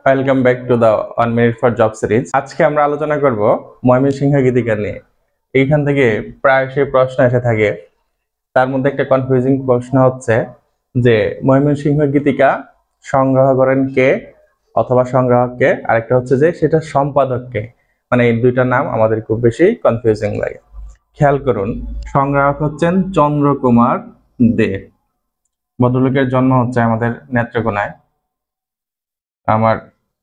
Welcome back to the 1 minute for job series. আজকে আমরা আলোচনা করব ময়মনসিংহ গীতিকা নিয়ে। এইখান থেকে প্রায়শই প্রশ্ন এসে থাকে। তার মধ্যে একটা কনফিউজিং প্রশ্ন হচ্ছে যে ময়মনসিংহ গীতিকা সংগ্রহ করেন কে অথবা সংগ্রাহককে, আরেকটা হচ্ছে যে সেটা সম্পাদককে। মানে এই দুইটা নাম আমাদের খুব বেশি কনফিউজিং লাগে। খেয়াল করুন, সংগ্রাহক হচ্ছেন চন্দ্রকুমার দে। ভদ্রলোকের জন্ম হচ্ছে আমাদের নেত্রকোনায়, আমার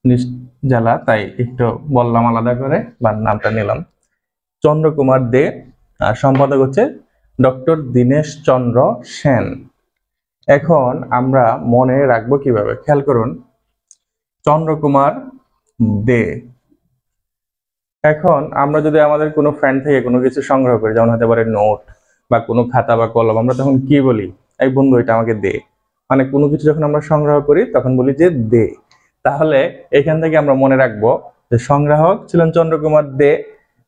নিজ জেলা, তাই একটু বললাম আলাদা করে বা নামটা নিলাম। চন্দ্রকুমার দে। আর সম্পাদক হচ্ছে ডক্টর দীনেশ চন্দ্র সেন। এখন আমরা মনে রাখবো কিভাবে, খেয়াল করুন, চন্দ্রকুমার দে। এখন আমরা যদি আমাদের কোনো ফ্রেন্ড থেকে কোনো কিছু সংগ্রহ করি, যেমন হতে পারে নোট বা কোনো খাতা বা কলম, আমরা তখন কি বলি? এই বন্ধু, এটা আমাকে দে। মানে কোনো কিছু যখন আমরা সংগ্রহ করি তখন বলি যে দে। তাহলে এখান থেকে আমরা মনে রাখবো যে সংগ্রাহক ছিলেন চন্দ্রকুমার দে,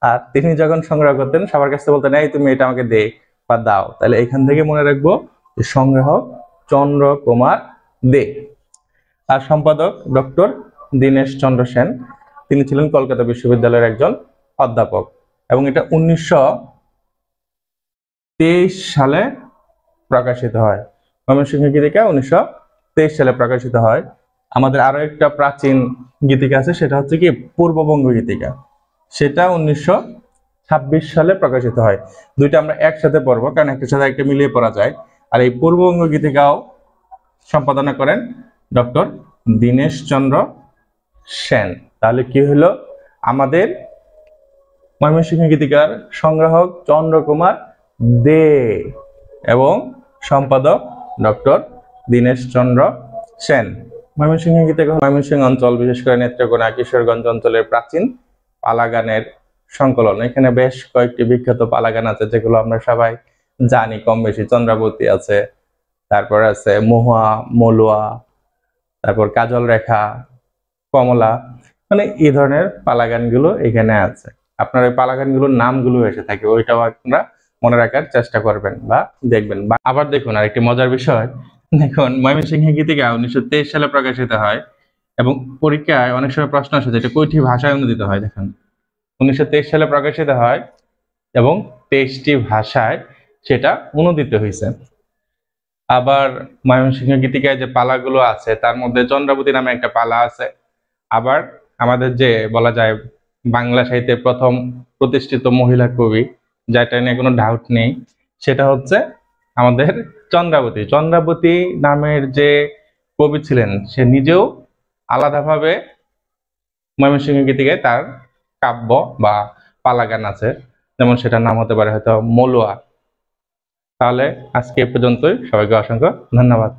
আর তিনি যখন সংগ্রহ করতেন সবার কাছে বলতেন, এই তুমি এটা আমাকে দে বা দাও। তাহলে এখান থেকে মনে রাখবো যে সংগ্রাহক চন্দ্রকুমার দে। আর সম্পাদক ডক্টর দীনেশ চন্দ্র সেন। তিনি ছিলেন কলকাতা বিশ্ববিদ্যালয়ের একজন অধ্যাপক, এবং এটা 1923 সালে প্রকাশিত হয়। ময়মনসিংহ গীতিকা 1923 সালে প্রকাশিত হয়। আমাদের আরো একটা প্রাচীন গীতিকা আছে, সেটা হচ্ছে কি পূর্ববঙ্গ গীতিকা। সেটা 1926 সালে প্রকাশিত হয়। দুইটা আমরা একসাথে পড়বো, কারণ একটার সাথে একটা মিলিয়ে পড়া যায়। আর এই পূর্ববঙ্গ গীতিকাও সম্পাদনা করেন ডক্টর দীনেশ চন্দ্র সেন। তাহলে কি হলো, আমাদের ময়মনসিংহ গীতিকার সংগ্রাহক চন্দ্রকুমার দে এবং সম্পাদক ডক্টর দীনেশ চন্দ্র সেন। ময়মনসিংহ গীতিকা ময়মনসিংহ অঞ্চল, বিশেষ করে নেত্রকোনা, কিশোরগঞ্জ অঞ্চলের প্রাচীন পালা গানের সংকলন। এখানে বেশ কয়েকটি বিখ্যাত পালা গান আছে, যেগুলো আমরা সবাই জানি কম বেশি। চন্দ্রাবতী আছে, তারপর আছে মহুয়া, মলুয়া, তারপর কাজল রেখা, কমলা। মানে এই ধরনের পালা গানগুলো এখানে আছে। আপনার ওই পালা গানগুলোর নামগুলো এসে থাকে, ওইটাও আপনারা মনে রাখার চেষ্টা করবেন বা দেখবেন। আবার দেখুন, আরেকটি মজার বিষয়, দেখুন ময়মনসিংহ গীতিকা 1923 সালে প্রকাশিত হয়, এবং পরীক্ষায় অনেক সময় প্রশ্ন আসে যেটা কয়টি ভাষায় অনুদিত হয়। দেখুন, 1923 সালে প্রকাশিত হয় এবং 23টি ভাষায় সেটা অনুদিত হয়েছে। আবার ময়মনসিংহ গীতিকায় যে পালাগুলো আছে তার মধ্যে চন্দ্রাবতী নামে একটা পালা আছে। আবার আমাদের যে বলা যায় বাংলা সাহিত্যের প্রথম প্রতিষ্ঠিত মহিলা কবি, যেটা নিয়ে কোনো ডাউট নেই, সেটা হচ্ছে আমাদের চন্দ্রাবতী। চন্দ্রাবতী নামের যে কবি ছিলেন, সে নিজেও আলাদাভাবে ময়মনসিংহ গীতিকায় তার কাব্য বা পালা গান আছে, যেমন সেটার নাম হতে পারে হয়তো মলুয়া। তাহলে আজকে এ পর্যন্তই। সবাইকে অসংখ্য ধন্যবাদ।